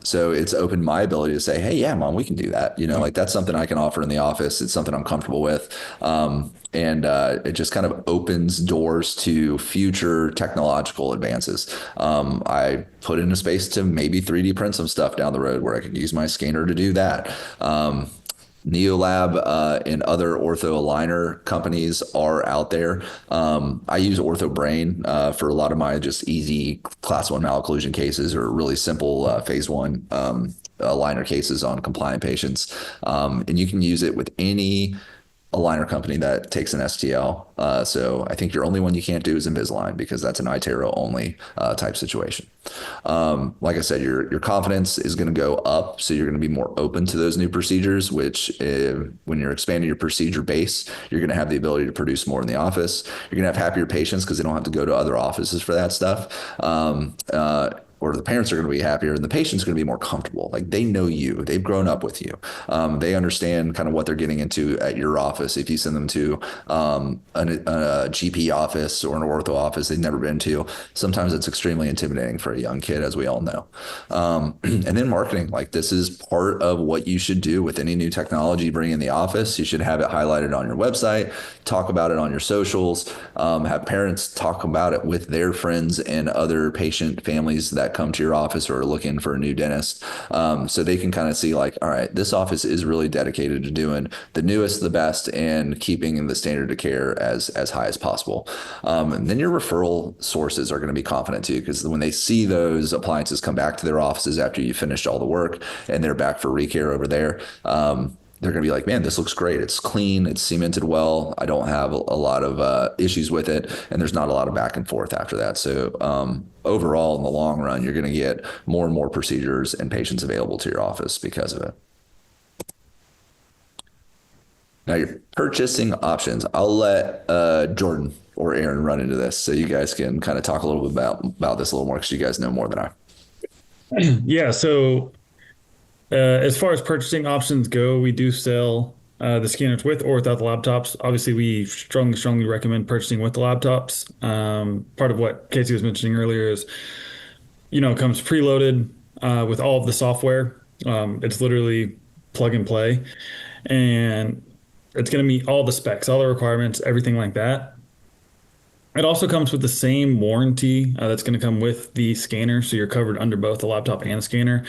So it's opened my ability to say, hey, yeah, mom, we can do that. Like that's something I can offer in the office. It's something I'm comfortable with. And it just kind of opens doors to future technological advances. I put in a space to maybe 3D print some stuff down the road where I could use my scanner to do that. Neolab and other ortho aligner companies are out there. I use Ortho Brain for a lot of my just easy class 1 malocclusion cases or really simple phase 1 aligner cases on compliant patients. And you can use it with any aligner company that takes an STL. So I think your only one you can't do is Invisalign because that's an iTero only type situation. Like I said, your confidence is going to go up. So you're going to be more open to those new procedures, which when you're expanding your procedure base, you're going to have the ability to produce more in the office. You're going to have happier patients because they don't have to go to other offices for that stuff. Or the parents are going to be happier and the patient's going to be more comfortable. Like they know you, they've grown up with you. They understand kind of what they're getting into at your office. If you send them to a GP office or an ortho office they've never been to, sometimes it's extremely intimidating for a young kid, as we all know. And then marketing, like this is part of what you should do with any new technology you bring in the office. You should have it highlighted on your website, talk about it on your socials, have parents talk about it with their friends and other patient families that come to your office or are looking for a new dentist, so they can kind of see like, all right, this office is really dedicated to doing the newest, the best, and keeping the standard of care as high as possible. And then your referral sources are going to be confident too, because when they see those appliances come back to their offices after you finished all the work and they're back for recare over there, they're going to be like, man, this looks great. It's clean. It's cemented well. I don't have a lot of issues with it. And there's not a lot of back and forth after that. So overall, in the long run, you're going to get more and more procedures and patients available to your office because of it. Now, your purchasing options. I'll let Jordan or Aaron run into this so you guys can kind of talk a little bit about this a little more because you guys know more than I. Yeah. So as far as purchasing options go, we do sell the scanners with or without the laptops. Obviously, we strongly recommend purchasing with the laptops. Part of what Casey was mentioning earlier is, it comes preloaded with all of the software. It's literally plug and play, and it's going to meet all the specs, all the requirements, everything like that. It also comes with the same warranty that's going to come with the scanner, so you're covered under both the laptop and the scanner.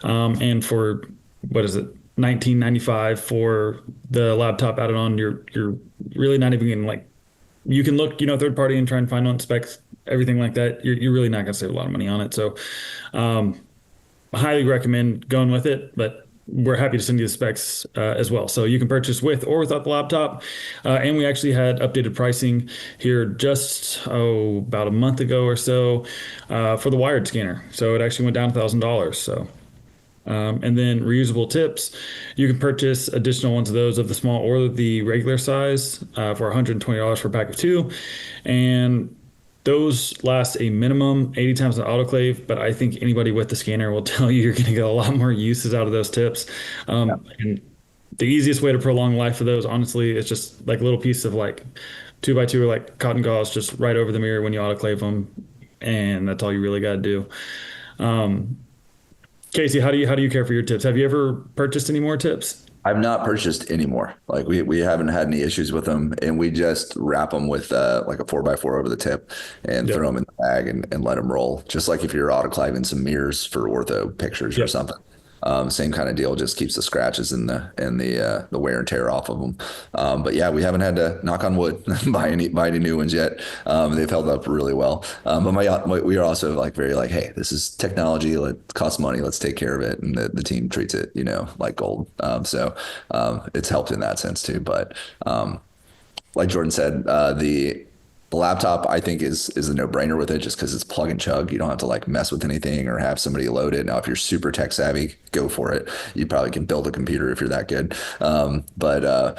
And for what is it, $19.95 for the laptop added on, you're really not even getting like, you can look, third party and try and find on specs, everything like that. You're really not going to save a lot of money on it. So, I highly recommend going with it, but we're happy to send you the specs as well. So you can purchase with or without the laptop. And we actually had updated pricing here just, about a month ago or so for the wired scanner. So it actually went down $1,000. So, and then reusable tips, you can purchase additional ones of those of the small or the regular size for $120 for a pack of two. And those last a minimum 80 times an autoclave, but I think anybody with the scanner will tell you you're going to get a lot more uses out of those tips. And the easiest way to prolong life of those, honestly, is just like a little piece of like 2x2 or like cotton gauze just right over the mirror when you autoclave them, and that's all you really got to do. Casey, how do you care for your tips? Have you ever purchased any more tips? I've not purchased any more. Like we haven't had any issues with them, and we just wrap them with like a 4x4 over the tip and throw them in the bag and let them roll. Just like if you're autoclaving some mirrors for ortho pictures or something. Same kind of deal, just keeps the scratches and the wear and tear off of them. But yeah, we haven't had to, knock on wood, buy any new ones yet. They've held up really well. But we are also like very like, hey, this is technology. It costs money. Let's take care of it. And the team treats it, like gold. So it's helped in that sense too. But like Jordan said, the laptop, I think, is a no-brainer with it just because it's plug and chug. You don't have to like mess with anything or have somebody load it. Now, if you're super tech savvy, go for it. You probably can build a computer if you're that good. But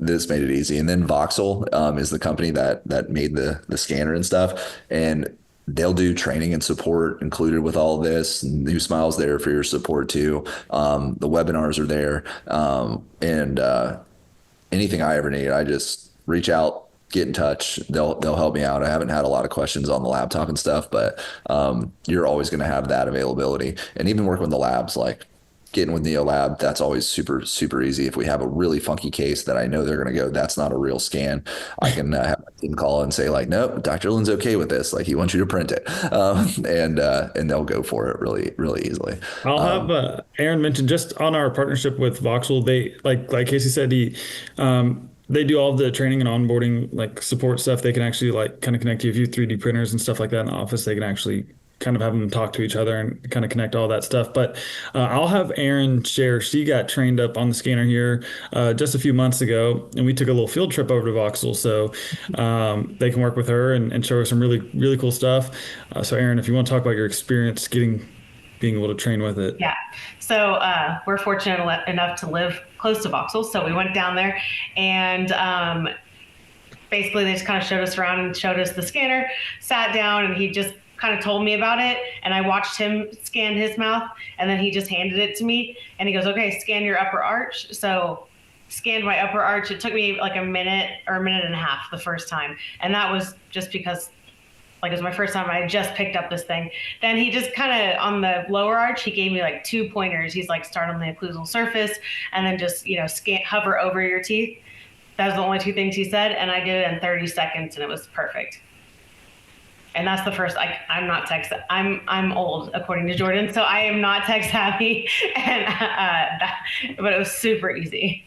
this made it easy. And then Voxel is the company that made the scanner and stuff. And they'll do training and support included with all of this. New Smile's there for your support too. The webinars are there. And anything I ever need, I just reach out, get in touch. They'll help me out. I haven't had a lot of questions on the laptop and stuff, but you're always going to have that availability. And even working with the labs, like getting with NeoLab, that's always super, super easy. If we have a really funky case that I know they're going to go, that's not a real scan, I can have my team call and say like, nope, Dr. Lynn's okay with this. Like he wants you to print it. And they'll go for it really, really easily. I'll have Aaron mention just on our partnership with Voxel, they like Casey said, they do all the training and onboarding, like support stuff. They can actually like kind of connect you if you have 3D printers and stuff like that in the office. They can actually kind of have them talk to each other and kind of connect all that stuff. But I'll have Erin share. She got trained up on the scanner here just a few months ago, and we took a little field trip over to Voxel. So they can work with her and show her some really, really cool stuff. So Erin, if you want to talk about your experience being able to train with it. Yeah. So we're fortunate enough to live close to Voxel. So we went down there and basically they just kind of showed us around and showed us the scanner, sat down, and he just kind of told me about it. And I watched him scan his mouth, and then he just handed it to me and he goes, okay, scan your upper arch. So scanned my upper arch. It took me like a minute or a minute and a half the first time. And that was just because like it was my first time. I had just picked up this thing. Then he just kind of on the lower arch, he gave me like 2 pointers. He's like, start on the occlusal surface and then just, hover over your teeth. That was the only 2 things he said. And I did it in 30 seconds and it was perfect. And that's the first, I'm not tech, I'm old according to Jordan. So I am not tech savvy but it was super easy.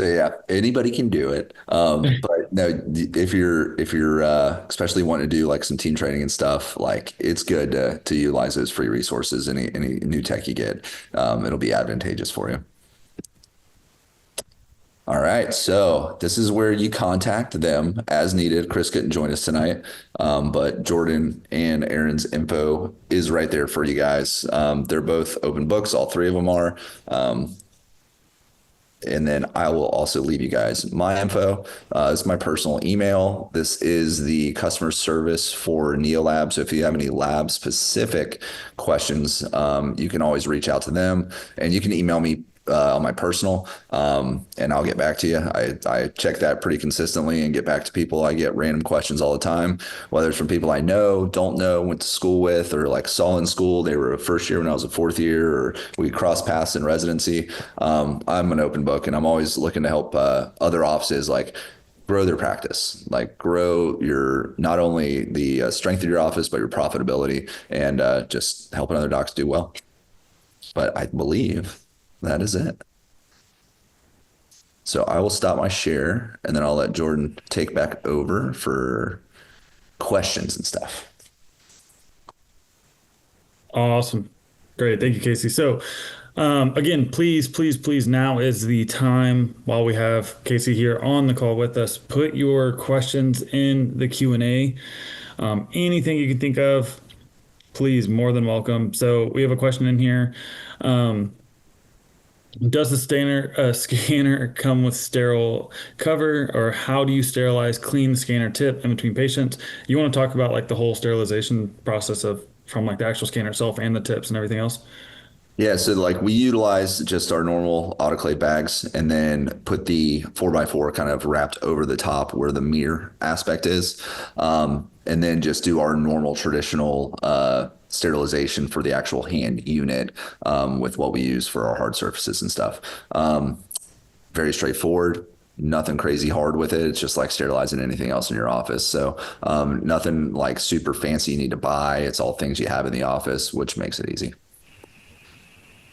So yeah, anybody can do it. But no, if you're especially wanting to do like some team training and stuff, like it's good to utilize those free resources. Any new tech you get, it'll be advantageous for you. All right, so this is where you contact them as needed. Chris couldn't join us tonight, but Jordan and Aaron's info is right there for you guys. They're both open books, all three of them are. And then I will also leave you guys my info. It's my personal email. This is the customer service for Neolab. So if you have any lab specific questions, you can always reach out to them, and you can email me on my personal, and I'll get back to you. I check that pretty consistently and get back to people. I get random questions all the time, whether it's from people I know, don't know, went to school with, or like saw in school. They were a first year when I was a fourth year, or we crossed paths in residency. I'm an open book, and I'm always looking to help other offices like grow their practice, like grow your not only the strength of your office, but your profitability, and just helping other docs do well. But I believe that is it. So I will stop my share, and then I'll let Jordan take back over for questions and stuff. Awesome. Great. Thank you, Casey. So, again, please, now is the time while we have Casey here on the call with us. Put your questions in the Q&A. Anything you can think of, please, more than welcome. So we have a question in here. Does the scanner come with sterile cover, or how do you sterilize, clean the scanner tip in between patients? You want to talk about like the whole sterilization process from like the actual scanner itself and the tips and everything else? Yeah, so like we utilize just our normal autoclave bags, and then put the 4x4 kind of wrapped over the top where the mirror aspect is, and then just do our normal traditional sterilization for the actual hand unit, with what we use for our hard surfaces and stuff. Very straightforward. Nothing crazy hard with it. It's just like sterilizing anything else in your office. So nothing like super fancy you need to buy. It's all things you have in the office, which makes it easy.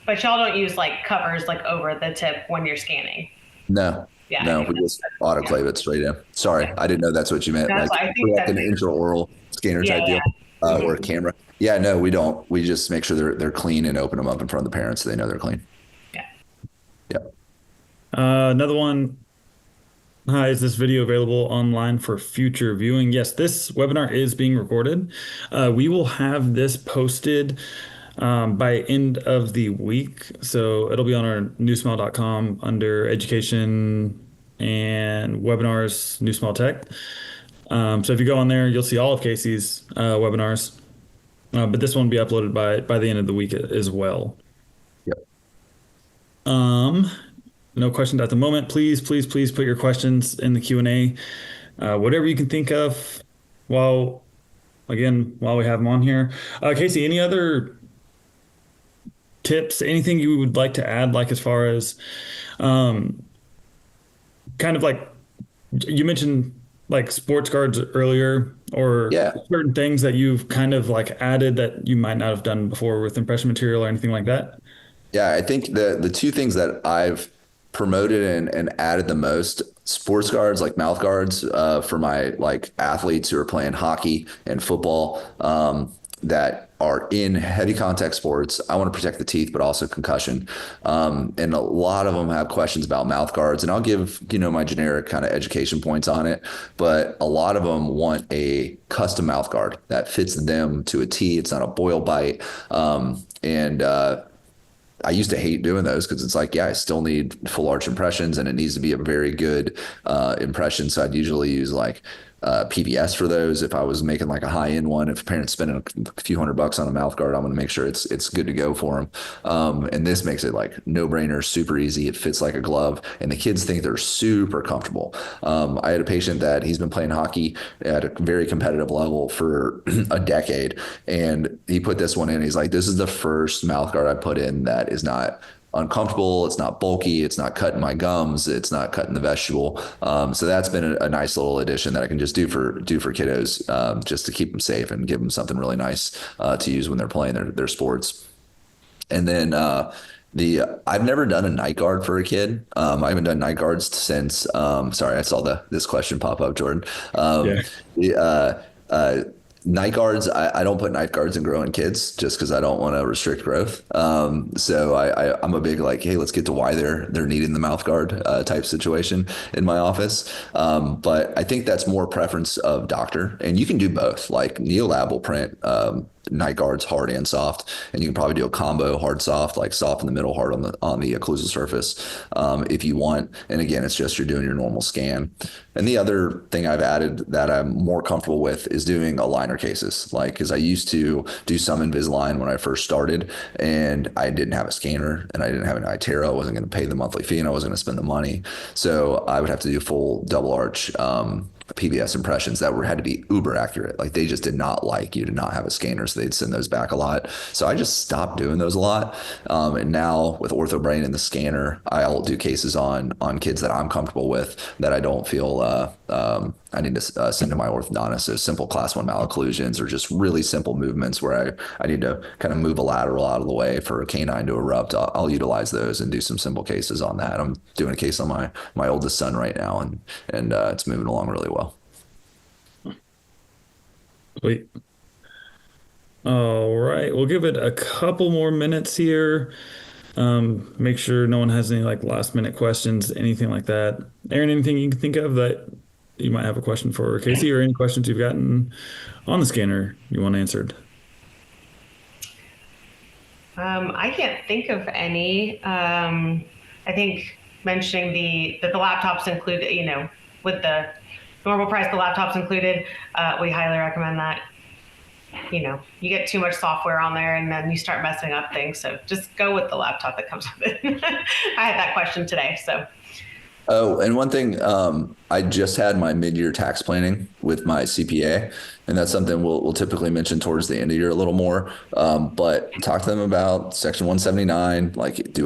But y'all don't use like covers like over the tip when you're scanning. No. Yeah. No, we just autoclave it straight in. Sorry, I didn't know that's what you meant. That's Like, I think like an intraoral scanner type deal, or a camera. Yeah, no, we don't. We just make sure they're clean and open them up in front of the parents so they know they're clean. Yeah. Yep. Another one. Hi, is this video available online for future viewing? Yes, this webinar is being recorded. We will have this posted by end of the week. So it'll be on our newsmile.com under education and webinars, New Smile Tech. So if you go on there, you'll see all of Casey's webinars. But this one will be uploaded by the end of the week as well. Yep. No questions at the moment. Please put your questions in the Q&A. Whatever you can think of while we have them on here. Casey, any other tips, anything you would like to add, like as far as kind of like you mentioned like sports guards earlier, or certain things that you've kind of like added that you might not have done before with impression material or anything like that? Yeah, I think the two things that I've promoted and added the most, sports guards, like mouth guards, for my like athletes who are playing hockey and football, that are in heavy contact sports. I want to protect the teeth, but also concussion. And a lot of them have questions about mouth guards, and I'll give, my generic kind of education points on it. But a lot of them want a custom mouth guard that fits them to a T. It's not a boil bite. I used to hate doing those because it's like, I still need full arch impressions, and it needs to be a very good impression. So I'd usually use like PVS for those. If I was making like a high end one, if a parent's spending a few $100 on a mouth guard, I'm going to make sure it's good to go for them. And this makes it like no brainer, super easy. It fits like a glove, and the kids think they're super comfortable. I had a patient that he's been playing hockey at a very competitive level for a decade, and he put this one in. He's like, this is the first mouth guard I put in that is not uncomfortable. It's not bulky. It's not cutting my gums. It's not cutting the vestibule. So that's been a nice little addition that I can just do for kiddos, just to keep them safe and give them something really nice to use when they're playing their sports. And then I've never done a night guard for a kid. I haven't done night guards since. Sorry, I saw this question pop up, Jordan. Yeah. The night guards. I don't put night guards in growing kids just because I don't want to restrict growth. So I'm a big like, hey, let's get to why they're needing the mouth guard type situation in my office. But I think that's more preference of doctor, and you can do both. Like Neolab will print. Night guards hard and soft, and you can probably do a combo hard soft, like soft in the middle, hard on the occlusal surface, if you want. And again, it's just you're doing your normal scan. And the other thing I've added that I'm more comfortable with is doing aligner cases, like because I used to do some Invisalign when I first started, and I didn't have a scanner and I didn't have an iTero. I wasn't going to pay the monthly fee and I wasn't going to spend the money, so I would have to do full double arch PBS impressions that had to be uber accurate. Like they just did not like you to not have a scanner, so they'd send those back a lot. So I just stopped doing those a lot. And now with OrthoBrain and the scanner, I'll do cases on kids that I'm comfortable with that I don't feel I need to send to my orthodontist. So simple class 1 malocclusions or just really simple movements where I need to kind of move a lateral out of the way for a canine to erupt. I'll utilize those and do some simple cases on that. I'm doing a case on my oldest son right now, and it's moving along really well. Sweet. All right, we'll give it a couple more minutes here. Make sure no one has any like last minute questions, anything like that. Aaron, anything you can think of that you might have a question for Casey, or any questions you've gotten on the scanner you want answered? I can't think of any. I think mentioning that the laptops included, with the normal price, the laptops included, we highly recommend that. You get too much software on there and then you start messing up things. So just go with the laptop that comes with it. I had that question today, so. Oh, and one thing, I just had my mid-year tax planning with my CPA, and that's something we'll typically mention towards the end of the year a little more. But talk to them about Section 179. Like,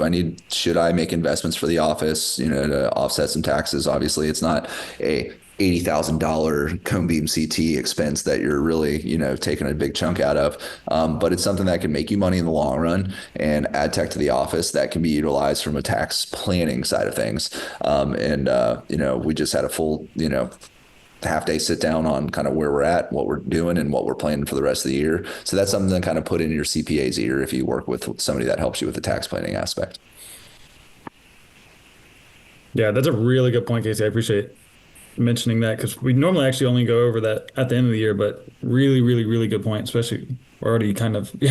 should I make investments for the office, to offset some taxes? Obviously, it's not a $80,000 cone beam CT expense that you're really, taking a big chunk out of. But it's something that can make you money in the long run and add tech to the office that can be utilized from a tax planning side of things. We just had a full, half-day sit down on kind of where we're at, what we're doing, and what we're planning for the rest of the year. So that's something to kind of put in your CPA's ear if you work with somebody that helps you with the tax planning aspect. Yeah, that's a really good point, Casey. I appreciate mentioning that because we normally actually only go over that at the end of the year, but really, really, really good point, especially we're already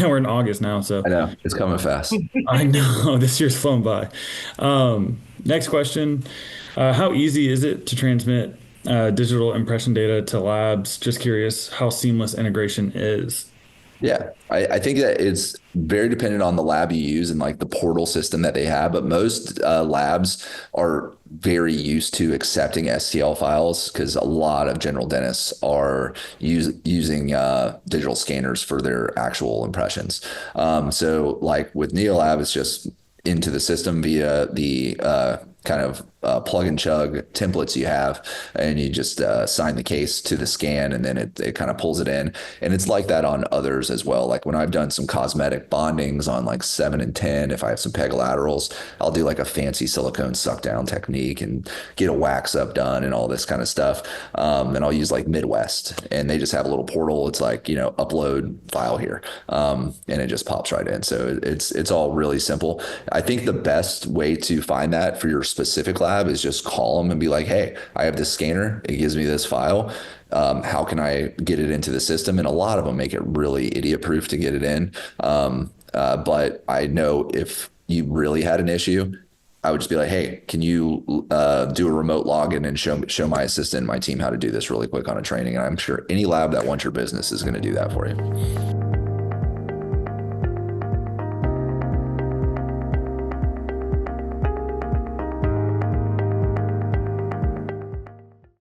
we're in August now. So I know it's coming fast. I know this year's flown by. Next question. How easy is it to transmit digital impression data to labs? Just curious how seamless integration is. Yeah, I think that it's very dependent on the lab you use and like the portal system that they have. But most labs are very used to accepting STL files because a lot of general dentists are using digital scanners for their actual impressions. So like with Neolab, it's just into the system via the kind of plug and chug templates you have, and you just sign the case to the scan, and then it kind of pulls it in. And it's like that on others as well. Like when I've done some cosmetic bondings on like 7 and 10, if I have some peg laterals, I'll do like a fancy silicone suck down technique and get a wax up done and all this kind of stuff. And I'll use like Midwest, and they just have a little portal. It's like, upload file here. And it just pops right in. So it's all really simple. I think the best way to find that for your specific lab is just call them and be like, hey, I have this scanner. It gives me this file. How can I get it into the system? And a lot of them make it really idiot proof to get it in. But I know if you really had an issue, I would just be like, hey, can you do a remote login and show my assistant and my team how to do this really quick on a training? And I'm sure any lab that wants your business is going to do that for you.